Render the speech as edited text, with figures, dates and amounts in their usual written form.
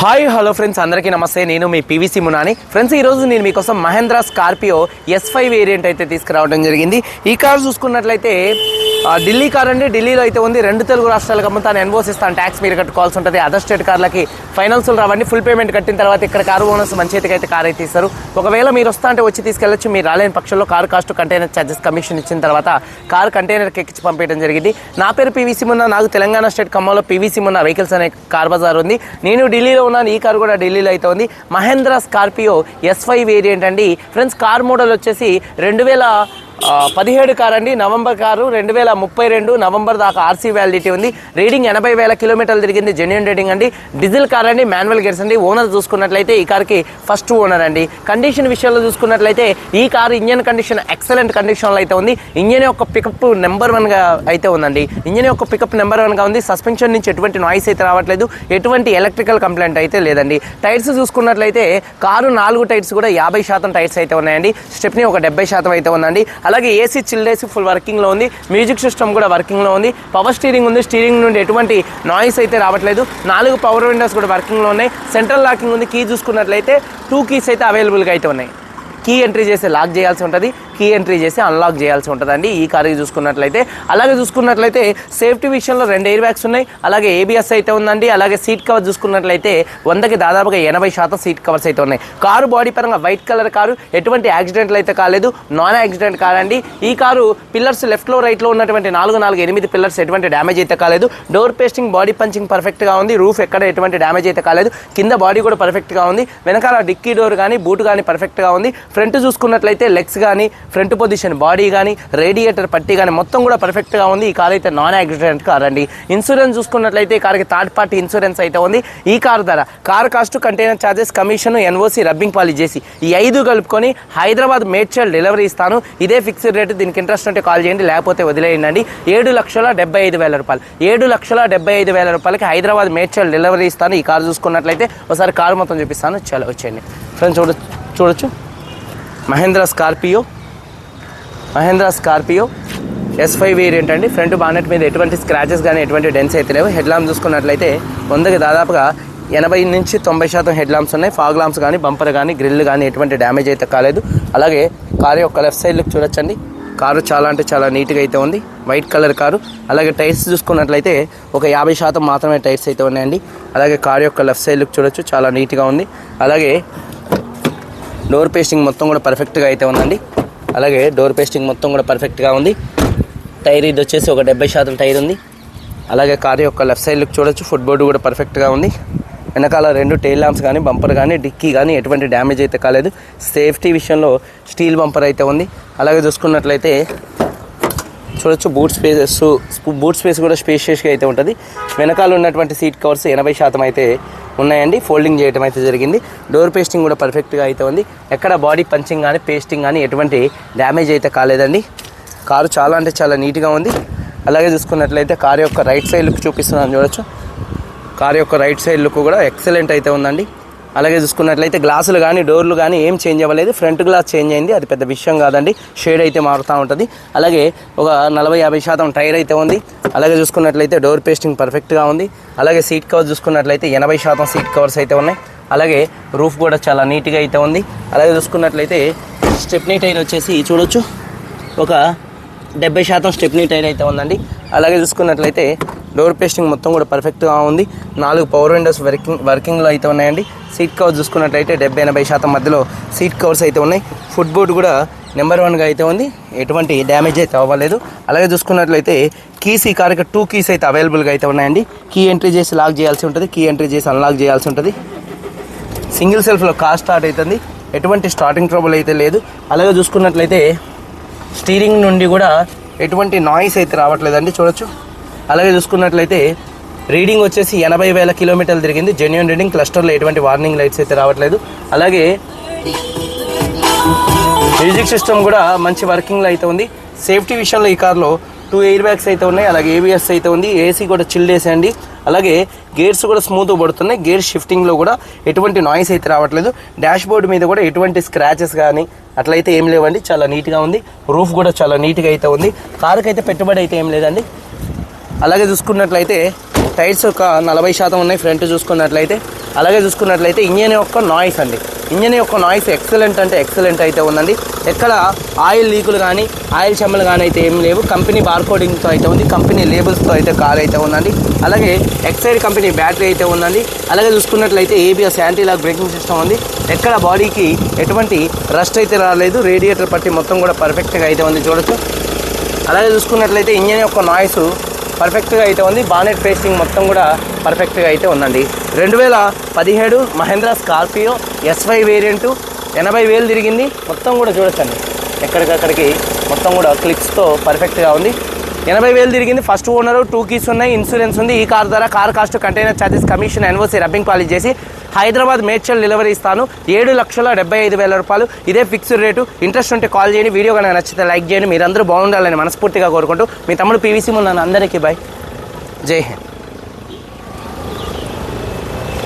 Hi hello friends, అందరికీ నమస్తే. నేను మీ పీవీసీ మునాని. ఫ్రెండ్స్, ఈరోజు నేను మీకోసం మహేంద్ర స్కార్పియో S5 వేరియంట్ అయితే తీసుకురావడం జరిగింది. ఈ కార్ చూసుకున్నట్లయితే ఢిల్లీ కార్ అండి. ఢిల్లీలో అయితే ఉంది. 2 తెలుగు రాష్ట్రాలకు అమ్ముతాను, ఎన్ఓసి ఇస్తాను, ట్యాక్స్ మీరు కట్టుకోవాల్సి ఉంటుంది. అదర్ స్టేట్ కార్లకి ఫైనాన్సులు రావండి. ఫుల్ పేమెంట్ కట్టిన తర్వాత ఇక్కడ కారు ఓనర్స్ మంచి అయితే కార్ అయితే ఇస్తారు. ఒకవేళ మీరు వస్తా అంటే వచ్చి తీసుకెళ్ళొచ్చు. మీరు రాలేని పక్షంలో car cost container charges commission ఇచ్చిన తర్వాత కారు కంటైనర్కి ఎక్కించి పంపించడం జరిగింది. నా పేరు పీవీసీ మున్నా. నాకు తెలంగాణ స్టేట్ ఖమ్మంలో పీవీసీ మున్నా వెహికల్స్ అనే కార్ బజార్ ఉంది. నేను ఢిల్లీలో ఉన్నాను. ఈ కారు కూడా ఢిల్లీలో అయితే ఉంది. మహేంద్ర స్కార్పియో S5 వేరియంట్ అండి. ఫ్రెండ్స్, కార్ మోడల్ వచ్చేసి 2017 కార్ అండి. November car. 2032 నవంబర్ దాకా ఆర్సీ వ్యాలిడిటీ ఉంది. రీడింగ్ 80,000 కిలోమీటర్లు తిరిగింది. జెన్యూన్ రీడింగ్ అండి. డీజిల్ కార్ అండి. మాన్యువల్ గేర్స్ అండి. ఓనర్ చూసుకున్నట్లయితే ఈ కార్కి ఫస్ట్ ఓనర్ అండి. కండిషన్ విషయంలో చూసుకున్నట్లయితే ఈ కారు ఇంజన్ కండిషన్ ఎక్సలెంట్ కండిషన్లో అయితే ఉంది. ఇంజన్ యొక్క పికప్ నెంబర్ 1గా అయితే ఉందండి. ఇంజన్ యొక్క పికప్ నెంబర్ 1గా ఉంది. సస్పెన్షన్ నుంచి ఎటువంటి నాయిస్ అయితే రావట్లేదు. ఎటువంటి ఎలక్ట్రికల్ కంప్లైంట్ అయితే లేదండి. టైర్స్ చూసుకున్నట్లయితే కారు 4 టైర్స్ కూడా 50% టైర్స్ అయితే ఉన్నాయండి. స్టెప్నీ ఒక 70% అయితే ఉందండి. అలాగే ఏసీ చిల్డ్ ఏసీ ఫుల్ వర్కింగ్లో ఉంది. మ్యూజిక్ సిస్టమ్ కూడా వర్కింగ్లో ఉంది. పవర్ స్టీరింగ్ ఉంది. స్టీరింగ్ నుండి ఎటువంటి నాయిస్ అయితే రావట్లేదు. 4 పవర్ విండోస్ కూడా వర్కింగ్లో ఉన్నాయి. సెంట్రల్ లాకింగ్ ఉంది. కీ చూసుకున్నట్లయితే 2 కీస్ అయితే అవైలబుల్గా అయితే ఉన్నాయి. కీ ఎంట్రీ చేసి లాక్ చేయాల్సి ఉంటుంది. కీ ఎంట్రీ చేసి అన్లాక్ చేయాల్సి ఉంటుందండి ఈ కార్కి చూసుకున్నట్లయితే. అలాగే చూసుకున్నట్లయితే సేఫ్టీ విషయంలో 2 ఎయిర్ బ్యాగ్స్ ఉన్నాయి. అలాగే ABS అయితే ఉందండి. అలాగే సీట్ కవర్ చూసుకున్నట్లయితే 100కి దాదాపుగా 80% సీట్ కవర్స్ అయితే ఉన్నాయి. కారు బాడీ పరంగా వైట్ కలర్ కారు. ఎటువంటి యాక్సిడెంట్లు అయితే కాలేదు. నాన్ యాక్సిడెంట్ కార్ అండి. ఈ కారు పిల్లర్స్ లెఫ్ట్లో రైట్లో ఉన్నటువంటి 8 పిల్లర్స్ ఎటువంటి డ్యామేజ్ అయితే కాలేదు. డోర్ పేస్టింగ్ బాడీ పంచింగ్ పర్ఫెక్ట్గా ఉంది. రూఫ్ ఎక్కడ ఎటువంటి డ్యామేజ్ అయితే కాలేదు. కింద బాడీ కూడా పర్ఫెక్ట్గా ఉంది. వెనకాల డిక్కీ డోర్ కానీ బూట్ కానీ పర్ఫెక్ట్గా ఉంది. ఫ్రంట్ చూసుకున్నట్లయితే లెగ్స్ కానీ ఫ్రంట్ పొజిషన్ బాడీ కానీ రేడియేటర్ పట్టి కానీ మొత్తం కూడా పర్ఫెక్ట్గా ఉంది. ఈ కార్ అయితే నాన్ యాక్సిడెంట్ కార్ అండి. ఇన్సూరెన్స్ చూసుకున్నట్లయితే ఈ కార్కి థర్డ్ పార్టీ ఇన్సూరెన్స్ అయితే ఉంది. ఈ కార్ ధర car cost container charges commission NOC rubbing polish చేసి ఈ 5 కలుపుకొని హైదరాబాద్ మేడ్చల్ డెలివరీ ఇస్తాను. ఇదే ఫిక్స్డ్ రేటు. దీనికి ఇంట్రెస్ట్ ఉంటే కాల్ చేయండి, లేకపోతే వదిలేయండి. 7,75,000 రూపాయలు. 7,75,000 రూపాయలకి హైదరాబాద్ మేడ్చల్ డెలివరీ ఇస్తాను. ఈ కార్ చూసుకున్నట్లయితే ఒకసారి కారు మొత్తం చూపిస్తాను. చాలా వచ్చేయండి ఫ్రెండ్స్. చూడొచ్చు మహేంద్ర స్కార్పియో S5 వేరియంట్ అండి. ఫ్రంట్ బానెట్ మీద ఎటువంటి స్క్రాచెస్ కానీ ఎటువంటి డెన్స్ అయితే లేవు. హెడ్ లాంప్స్ చూసుకున్నట్లయితే 100కి దాదాపుగా 80 నుంచి 90% హెడ్ లాంప్స్ ఉన్నాయి. ఫాగ్ లాంప్స్ కానీ బంపర్ కానీ గ్రిల్ కానీ ఎటువంటి డ్యామేజ్ అయితే కాలేదు. అలాగే కారు యొక్క లెఫ్ట్ సైడ్ లుక్ చూడొచ్చండి. కారు చాలా అంటే చాలా నీట్గా అయితే ఉంది. White colour car. అలాగే టైర్స్ చూసుకున్నట్లయితే ఒక 50% మాత్రమే టైర్స్ అయితే ఉన్నాయండి. అలాగే కారు యొక్క లెఫ్ట్ సైడ్ లుక్ చూడొచ్చు, చాలా నీట్గా ఉంది. అలాగే డోర్ పేస్టింగ్ మొత్తం కూడా పర్ఫెక్ట్గా అయితే ఉందండి. అలాగే డోర్ పేస్టింగ్ మొత్తం కూడా పర్ఫెక్ట్గా ఉంది. టైర్ ఇది వచ్చేసి ఒక 70% టైర్ ఉంది. అలాగే కారు యొక్క లెఫ్ట్ సైడ్ లుక్ చూడొచ్చు. ఫుట్ బోర్డు కూడా పర్ఫెక్ట్గా ఉంది. వెనకాల 2 టైల్ ల్యాంప్స్ కానీ బంపర్ కానీ డిక్కీ కానీ ఎటువంటి డ్యామేజ్ అయితే కాలేదు. సేఫ్టీ విషయంలో స్టీల్ బంపర్ అయితే ఉంది. అలాగే చూసుకున్నట్లయితే చూడొచ్చు బూట్ స్పేస్ కూడా స్పేషియస్గా అయితే ఉంటుంది. వెనకాల ఉన్నటువంటి సీట్ కవర్స్ 80% అయితే ఉన్నాయండి. ఫోల్డింగ్ చేయడం అయితే జరిగింది. డోర్ పేస్టింగ్ కూడా పర్ఫెక్ట్గా అయితే ఉంది. ఎక్కడ బాడీ పంచింగ్ కానీ పేస్టింగ్ కానీ ఎటువంటి డ్యామేజ్ అయితే కాలేదండి. కారు చాలా అంటే చాలా నీట్గా ఉంది. అలాగే చూసుకున్నట్లయితే కారు యొక్క రైట్ సైడ్ లుక్ చూపిస్తున్నాను చూడొచ్చు. కారు యొక్క రైట్ సైడ్ లుక్ కూడా ఎక్సలెంట్ అయితే ఉందండి. అలాగే చూసుకున్నట్లయితే గ్లాసులు కానీ డోర్లు కానీ ఏం చేంజ్ అవ్వలేదు. ఫ్రంట్ గ్లాస్ చేంజ్ అయింది, అది పెద్ద విషయం కాదండి. షేడ్ అయితే మారుతూ ఉంటుంది. అలాగే ఒక 40-50% టైర్ అయితే ఉంది. అలాగే చూసుకున్నట్లయితే డోర్ పేస్టింగ్ పర్ఫెక్ట్గా ఉంది. అలాగే సీట్ కవర్స్ చూసుకున్నట్లయితే 80% సీట్ కవర్స్ అయితే ఉన్నాయి. అలాగే రూఫ్ కూడా చాలా నీట్గా అయితే ఉంది. అలాగే చూసుకున్నట్లయితే స్టెప్నీ టైర్ వచ్చేసి చూడొచ్చు ఒక 70% స్టెప్నీ టైర్ అయితే ఉందండి. అలాగే చూసుకున్నట్లయితే డోర్ పేస్టింగ్ మొత్తం కూడా పర్ఫెక్ట్గా ఉంది. 4 పవర్ విండోస్ వర్కింగ్లో అయితే ఉన్నాయండి. సీట్ కవర్స్ చూసుకున్నట్లయితే 70-80% మధ్యలో సీట్ కవర్స్ అయితే ఉన్నాయి. ఫుట్ బోర్డు కూడా నెంబర్ 1గా అయితే ఉంది. ఎటువంటి డ్యామేజ్ అయితే అవ్వలేదు. అలాగే చూసుకున్నట్లయితే కీస్ ఈ కార్కి 2 కీస్ అయితే అవైలబుల్గా అయితే ఉన్నాయండి. కీ ఎంట్రీ చేసి లాక్ చేయాల్సి ఉంటుంది. కీ ఎంట్రీ చేసి అన్లాక్ చేయాల్సి ఉంటుంది. సింగిల్ సెల్ఫ్లో కార్ స్టార్ట్ అవుతుంది. ఎటువంటి స్టార్టింగ్ ట్రబుల్ అయితే లేదు. అలాగే చూసుకున్నట్లయితే స్టీరింగ్ నుండి కూడా ఎటువంటి నాయిస్ అయితే రావట్లేదండి, చూడొచ్చు. అలాగే చూసుకున్నట్లయితే రీడింగ్ వచ్చేసి 80,000 కిలోమీటర్లు తిరిగింది. Genuine reading. క్లస్టర్లో ఎటువంటి వార్నింగ్ లైట్స్ అయితే రావట్లేదు. అలాగే మ్యూజిక్ సిస్టమ్ కూడా మంచి వర్కింగ్లో అయితే ఉంది. సేఫ్టీ విషయంలో ఈ కార్లో 2 ఎయిర్ బ్యాగ్స్ అయితే ఉన్నాయి. అలాగే ABS అయితే ఉంది. ఏసీ కూడా చిల్డ్ ఏసీ అండి. అలాగే గేర్స్ కూడా స్మూత్గా పడుతున్నాయి. గేర్ షిఫ్టింగ్లో కూడా ఎటువంటి నాయిస్ అయితే రావట్లేదు. డాష్ బోర్డు మీద కూడా ఎటువంటి స్క్రాచెస్ కానీ అట్లయితే ఏం లేవండి. చాలా నీట్గా ఉంది. రూఫ్ కూడా చాలా నీట్గా అయితే ఉంది. కారుకి అయితే పెట్టుబడి అయితే ఏం లేదండి. అలాగే చూసుకున్నట్లయితే టైర్స్ ఒక 40% ఉన్నాయి ఫ్రంట్ చూసుకున్నట్లయితే. అలాగే చూసుకున్నట్లయితే ఇంజన్ యొక్క నాయిస్ అండి, ఇంజన్ యొక్క నాయిస్ ఎక్సలెంట్ అంటే ఎక్సలెంట్ అయితే ఉందండి. ఎక్కడ ఆయిల్ లీకులు కానీ ఆయిల్ చెమ్మలు కానీ అయితే ఏం లేవు. కంపెనీ బార్కోడింగ్తో అయితే ఉంది, కంపెనీ లేబుల్స్తో అయితే కార్ అయితే ఉందండి. అలాగే ఎక్సైడ్ కంపెనీ బ్యాటరీ అయితే ఉందండి. అలాగే చూసుకున్నట్లయితే ABS anti lock braking system ఉంది. ఎక్కడ బాడీకి ఎటువంటి రస్ట్ అయితే రాలేదు. రేడియేటర్ పట్టి మొత్తం కూడా పర్ఫెక్ట్గా అయితే ఉంది చూడొచ్చు. అలాగే చూసుకున్నట్లయితే ఇంజన్ యొక్క నాయిస్ పర్ఫెక్ట్గా అయితే ఉంది. బానెట్ పేస్టింగ్ మొత్తం కూడా పర్ఫెక్ట్గా అయితే ఉందండి. 2017 మహేంద్రా స్కార్పియో S5 వేరియంటు 80,000 తిరిగింది. మొత్తం కూడా చూడొచ్చండి, ఎక్కడికక్కడికి మొత్తం కూడా క్లిక్స్తో పర్ఫెక్ట్గా ఉంది. 80,000 తిరిగింది. ఫస్ట్ ఓనరు, 2 కీస్ ఉన్నాయి, ఇన్సూరెన్స్ ఉంది. ఈ కార్ ద్వారా car cost, container charges, commission, NOC, rubbing polish చేసి హైదరాబాద్ మేడ్చల్ డెలివరీ ఇస్తాను. 7,75,000 రూపాయలు. ఇదే ఫిక్స్డ్ రేటు. ఇంట్రెస్ట్ ఉంటే కాల్ చేయండి. వీడియో కనుక నచ్చితే లైక్ చేయండి. మీరందరూ బాగుండాలని మనస్ఫూర్తిగా కోరుకుంటూ మీ తమ్ముడు PVC ముందు అందరికీ బై. జై హింద్.